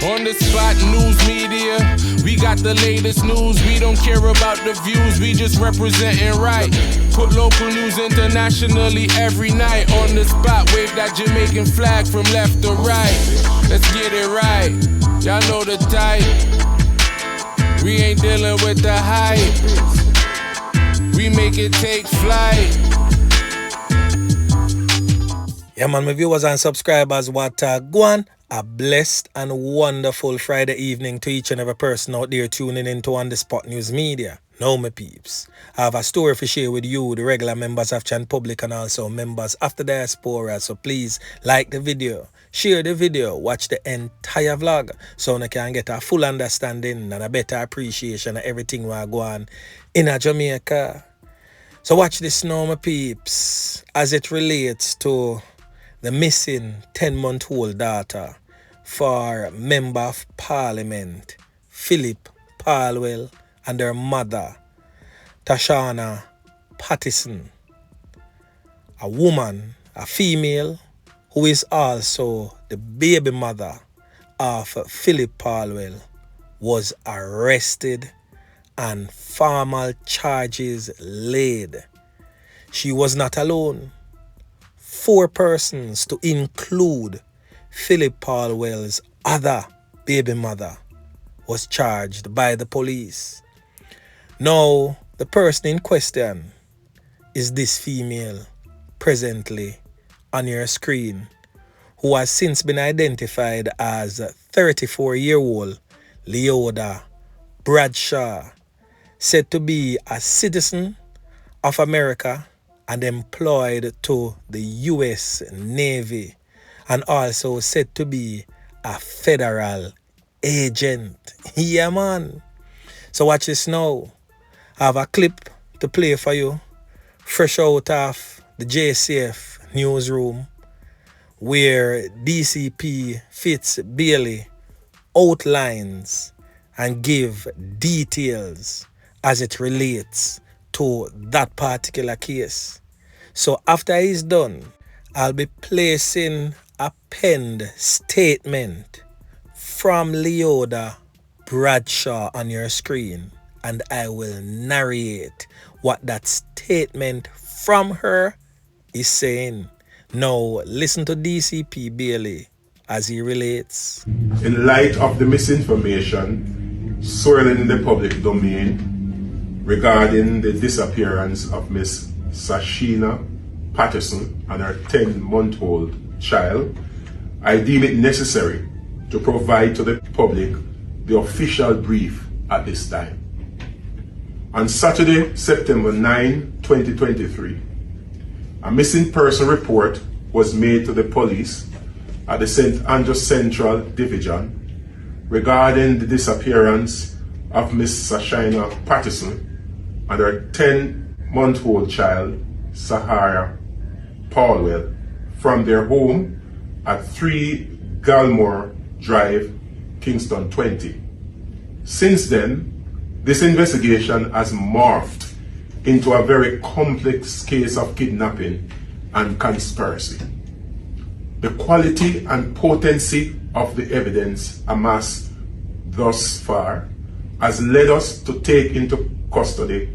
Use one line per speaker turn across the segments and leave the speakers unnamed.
On the spot news media, we got the latest news. We don't care about the views, we just representing right. Put local news internationally every night. On the spot, wave that Jamaican flag from left to right. Let's get it right, y'all know the type. We ain't dealing with the hype, we make it take flight.
Yeah man, my viewers and subscribers, what go on? A blessed and wonderful Friday evening to each and every person out there tuning into On The Spot News Media. Now my peeps, I have a story to share with you, the regular members of Chan Public and also members of the diaspora. So please like the video, share the video, watch the entire vlog so you can get a full understanding and a better appreciation of everything we go on in Jamaica. So watch this now my peeps as it relates to the missing 10-month-old daughter for Member of Parliament Philip Paulwell and her mother Toshyana Patterson, a woman, a female, who is also the baby mother of Philip Paulwell, was arrested and formal charges laid. She was not alone. 4 persons, to include Philip Paulwell's other baby mother, was charged by the police. Now, the person in question is this female presently on your screen, who has since been identified as 34-year-old Leoda Bradshaw, said to be a citizen of America and employed to the U.S. Navy, and also said to be a federal agent. Yeah, man. So watch this now. I have a clip to play for you, fresh out of the JCF newsroom, where DCP Fitz Bailey outlines and give details as it relates to that particular case. So after he's done, I'll be placing a penned statement from Leoda Bradshaw on your screen, and I will narrate what that statement from her is saying. Now listen to DCP Bailey as he relates.
In light of the misinformation swirling in the public domain regarding the disappearance of Miss Toshyana Patterson and her 10-month-old child, I deem it necessary to provide to the public the official brief at this time. On Saturday, September 9, 2023, a missing person report was made to the police at the St. Andrews Central Division regarding the disappearance of Miss Toshyana Patterson and her 10-month-old child, Sahara Paulwell, from their home at 3 Galmore Drive, Kingston 20. Since then, this investigation has morphed into a very complex case of kidnapping and conspiracy. The quality and potency of the evidence amassed thus far has led us to take into custody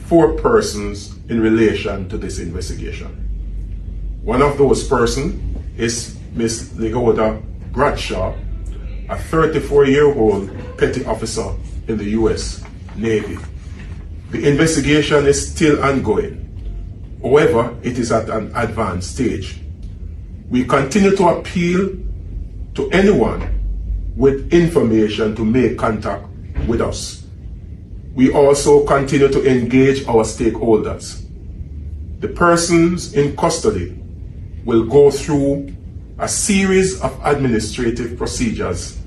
4 persons in relation to this investigation. One of those persons is Miss Leoda Bradshaw, a 34-year-old petty officer in the U.S. Navy. The investigation is still ongoing. However, it is at an advanced stage. We continue to appeal to anyone with information to make contact with us. We also continue to engage our stakeholders. The persons in custody will go through a series of administrative procedures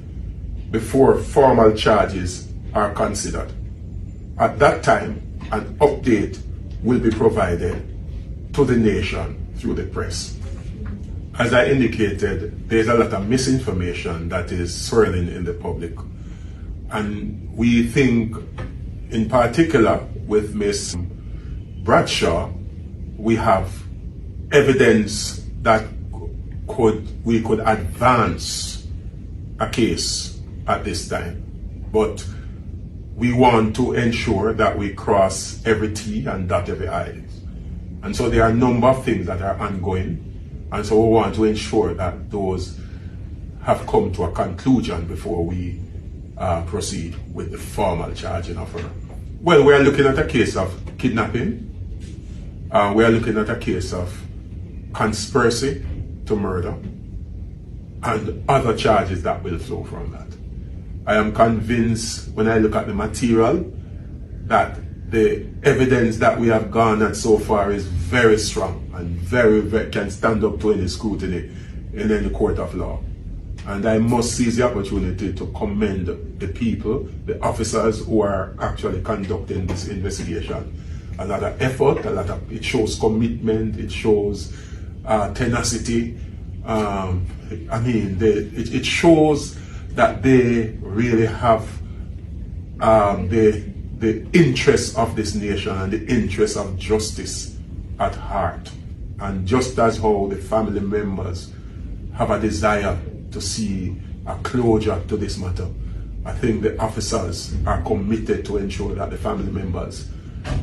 before formal charges are considered. At that time, an update will be provided to the nation through the press. As I indicated, there's a lot of misinformation that is swirling in the public. And we think, in particular with Ms. Bradshaw, we have evidence that we could advance a case at this time. But we want to ensure that we cross every T and dot every I. And so there are a number of things that are ongoing. And so we want to ensure that those have come to a conclusion before we proceed with the formal charging of her. Well, we are looking at a case of kidnapping. We are looking at a case of conspiracy to murder and other charges that will flow from that. I am convinced when I look at the material that the evidence that we have garnered so far is very strong and very can stand up to any scrutiny in any court of law. And I must seize the opportunity to commend the people, the officers who are actually conducting this investigation. A lot of effort, it shows commitment, it shows tenacity. It shows that they really have the interests of this nation and the interests of justice at heart. And just as how the family members have a desire to see a closure to this matter, I think the officers are committed to ensure that the family members,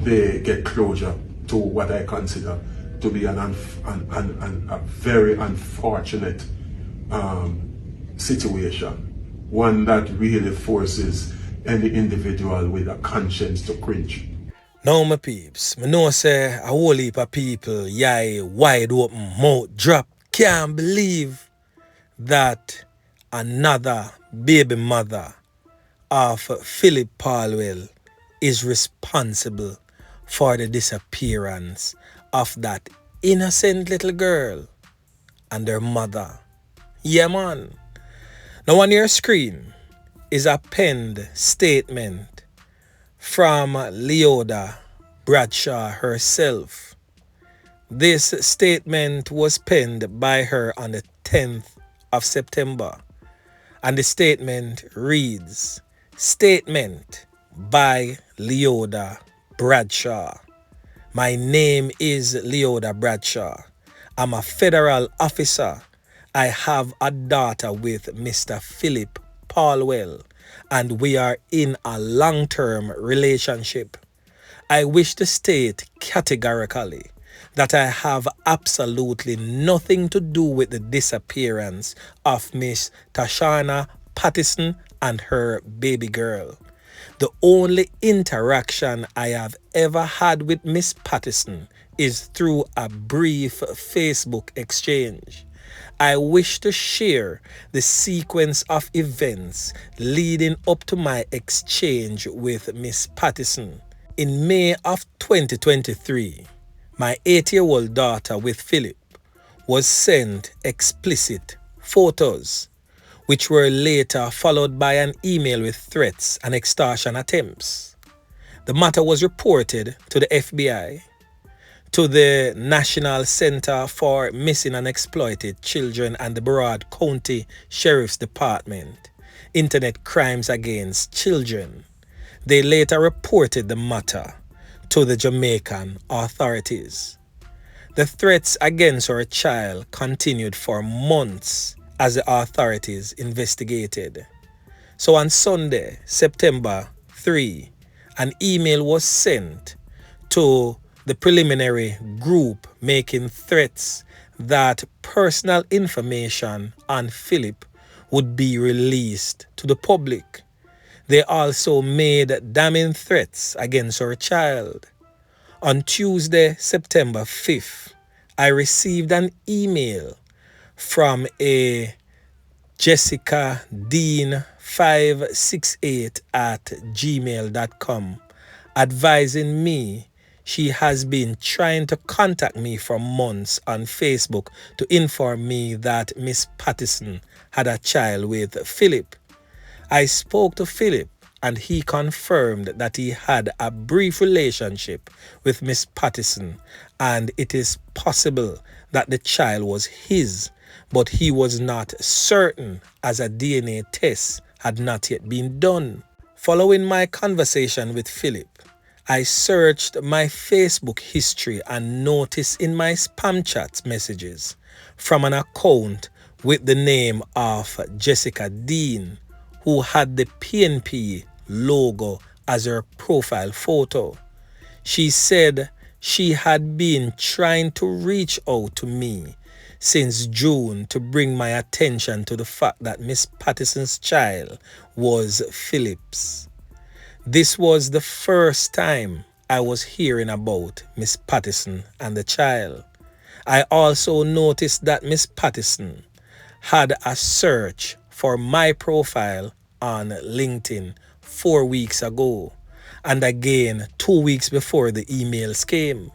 they get closure to what I consider to be a very unfortunate situation, one that really forces any individual with a conscience to cringe.
Now my peeps, me know say a whole heap of people, yay, wide open, mouth drop, can't believe that another baby mother of Philip Paulwell is responsible for the disappearance of that innocent little girl and her mother. Yeah, man. Now on your screen is a penned statement from Leoda Bradshaw herself. This statement was penned by her on the 10th of September. And the statement reads, "Statement by Leoda Bradshaw. My name is Leoda Bradshaw. I'm a federal officer. I have a daughter with Mr. Philip Paulwell, and we are in a long-term relationship. I wish to state categorically that I have absolutely nothing to do with the disappearance of Miss Toshyana Patterson and her baby girl. The only interaction I have ever had with Miss Patterson is through a brief Facebook exchange. I wish to share the sequence of events leading up to my exchange with Miss Patterson. In May of 2023, my 8-year-old daughter with Philip was sent explicit photos, which were later followed by an email with threats and extortion attempts. The matter was reported to the FBI, to the National Center for Missing and Exploited Children and the Broward County Sheriff's Department, Internet Crimes Against Children. They later reported the matter to the Jamaican authorities. The threats against our child continued for months as the authorities investigated. So on Sunday, September 3, an email was sent to the preliminary group making threats that personal information on Philip would be released to the public. They also made damning threats against our child. On Tuesday, September 5th, I received an email from a Jessica Dean 568 at gmail.com advising me she has been trying to contact me for months on Facebook to inform me that Miss Patterson had a child with Philip. I spoke to Philip and he confirmed that he had a brief relationship with Miss Patterson and it is possible that the child was his, but he was not certain as a DNA test had not yet been done. Following my conversation with Philip, I searched my Facebook history and noticed in my spam chat messages from an account with the name of Jessica Dean, who had the PNP logo as her profile photo. She said she had been trying to reach out to me since June to bring my attention to the fact that Miss Patterson's child was Philip's. This was the first time I was hearing about Miss Patterson and the child. I also noticed that Miss Patterson had a search for my profile on LinkedIn 4 weeks ago, and again 2 weeks before the emails came.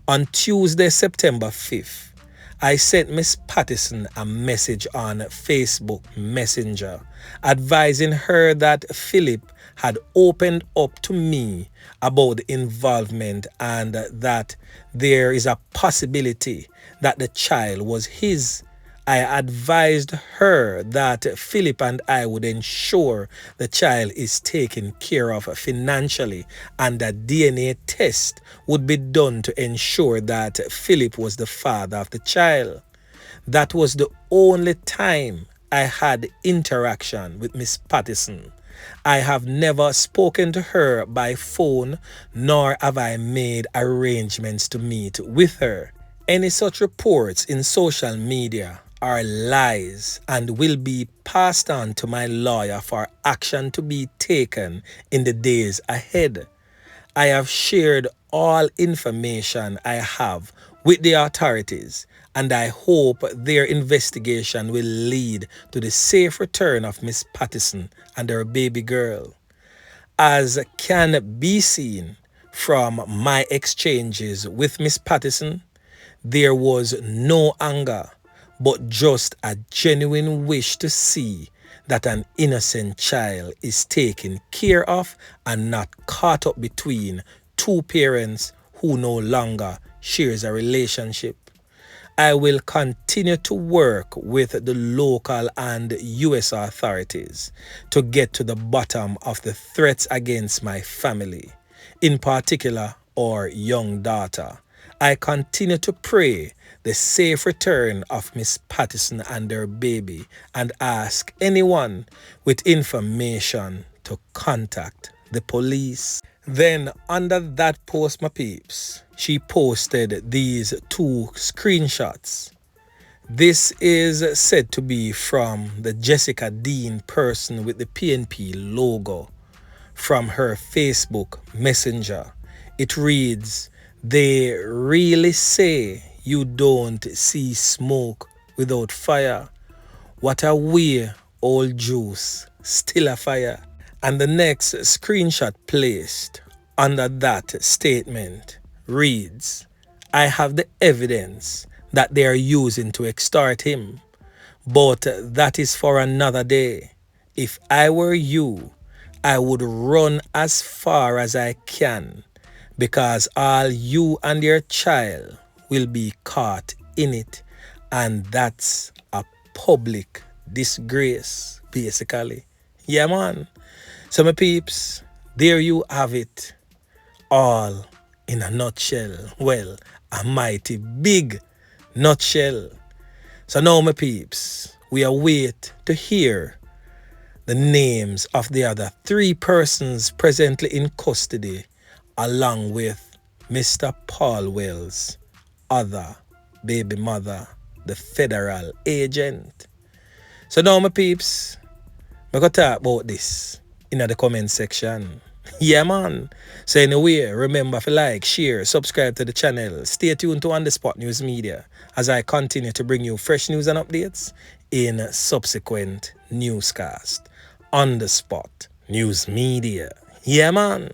On Tuesday, September 5th, I sent Miss Patterson a message on Facebook Messenger advising her that Philip had opened up to me about the involvement and that there is a possibility that the child was his. I advised her that Philip and I would ensure the child is taken care of financially and a DNA test would be done to ensure that Philip was the father of the child. That was the only time I had interaction with Miss Patterson. I have never spoken to her by phone, nor have I made arrangements to meet with her. Any such reports in social media are lies and will be passed on to my lawyer for action to be taken in the days ahead. I have shared all information I have with the authorities, and I hope their investigation will lead to the safe return of Miss Patterson and her baby girl. As can be seen from my exchanges with Miss Patterson, there was no anger, but just a genuine wish to see that an innocent child is taken care of and not caught up between two parents who no longer shares a relationship. I will continue to work with the local and US authorities to get to the bottom of the threats against my family, in particular our young daughter. I continue to pray the safe return of Miss Patterson and her baby and ask anyone with information to contact the police. Then under that post, my peeps, she posted these 2 screenshots. This is said to be from the Jessica Dean person with the PNP logo from her Facebook Messenger. It reads, "They really say you don't see smoke without fire. What a way, old juice, still a fire." And the next screenshot placed under that statement reads, "I have the evidence that they are using to extort him, but that is for another day. If I were you, I would run as far as I can, because all you and your child will be caught in it, and that's a public disgrace, basically." Yeah, man. So, my peeps, there you have it, all in a nutshell. Well, a mighty big nutshell. So now, my peeps, we await to hear the names of the other 3 persons presently in custody, along with Mr. Paulwell's other baby mother, the federal agent. So now, my peeps, I'm going to talk about this in the comment section. Yeah, man. So anyway, remember to like, share, subscribe to the channel. Stay tuned to On The Spot News Media as I continue to bring you fresh news and updates in subsequent newscast. On The Spot News Media. Yeah, man.